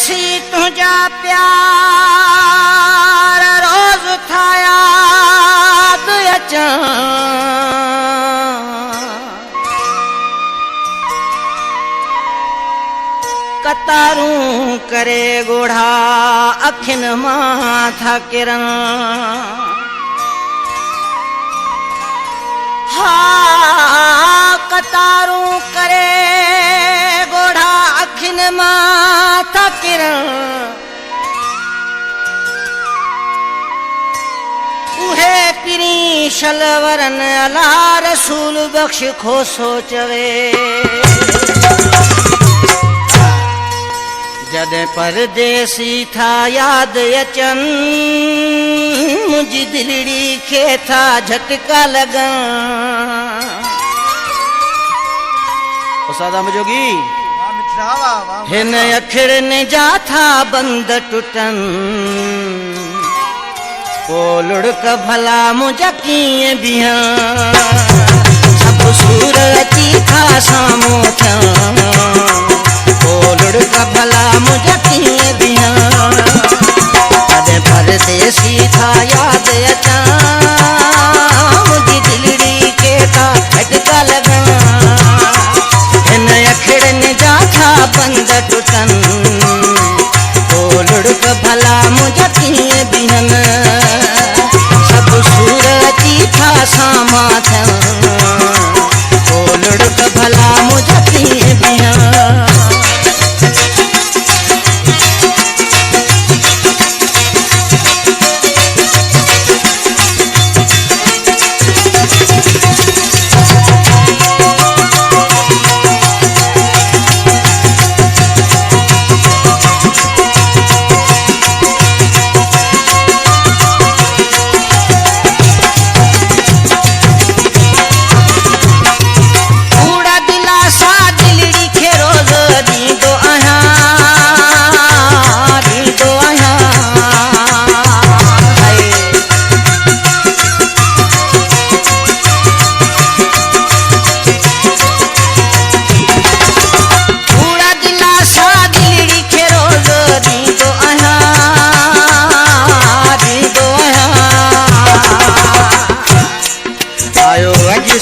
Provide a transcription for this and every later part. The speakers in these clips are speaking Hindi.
परदेसी तुझा प्यार रोज था याद अचा कतारूं करे गोढ़ा अखिन माथा किरण कतारूं करे गोढ़ा अखिन माथा किरण उहे पिरी शलवरन अला रसूल बख्श खो सोचवे जदे परदेसी था याद अचन मुझी दिलड़ी खे था झटका लगा सादा जोगी हिन अखिड़ ने जा था बंद टुटन को लुड़क भला मुझा कीअं बिहां सब सूर अची था साम्हूं थियां को लुड़क भला मुझा कीअं बिहां जॾहिं परदेसी था याद अचां मुंहिंजी दिलड़ी खे था झटका लॻा हिन अखिड़नि जा था बंद टुटन को लुड़क भला मुंहिंजा कीअं बीहनि सब सूर अची था साम्हूं थियां को लुड़क भला मुंहिंजा कीअं बीहां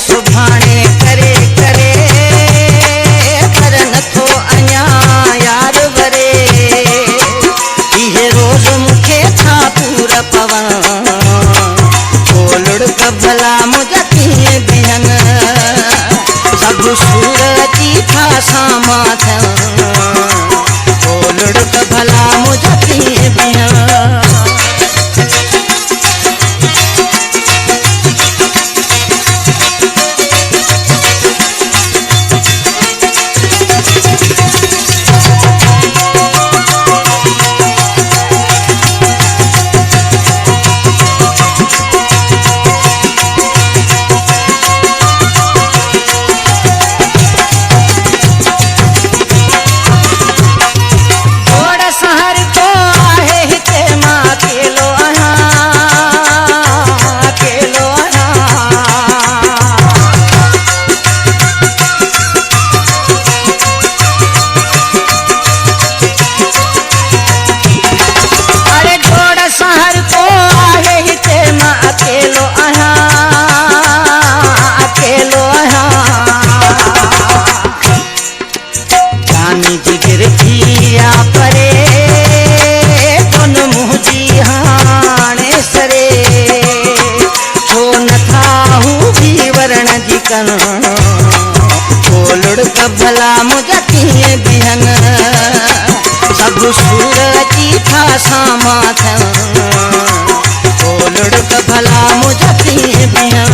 सुभाणे करे करे पर नथो अञा यार वरे इहे रोज़ मूंखे छा पूर पवां को लुड़क भला मुंहिंजा कीअं बीहनि सब सूर अची था साम्हूं थियां को लुड़क भला मुंहिंजा कीअं बीहां को लुड़क भला मुंहिंजा कीअं बीहनि सब सूर अची था साम्हूं थियां को लुड़क भला मुंहिंजा कीअं बीहां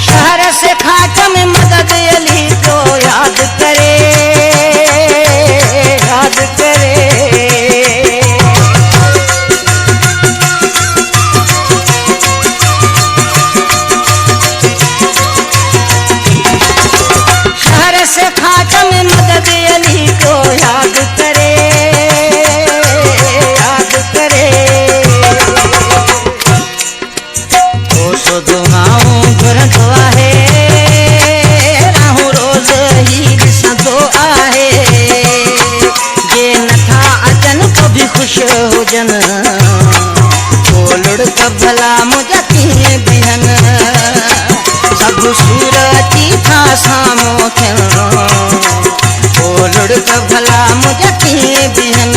शहर से खाट में मदद अली तो यार लुढ़क भला मुझे किए बिहन सब सूरती था सामो थे ओ लुढ़क भला मुझे किए बिहन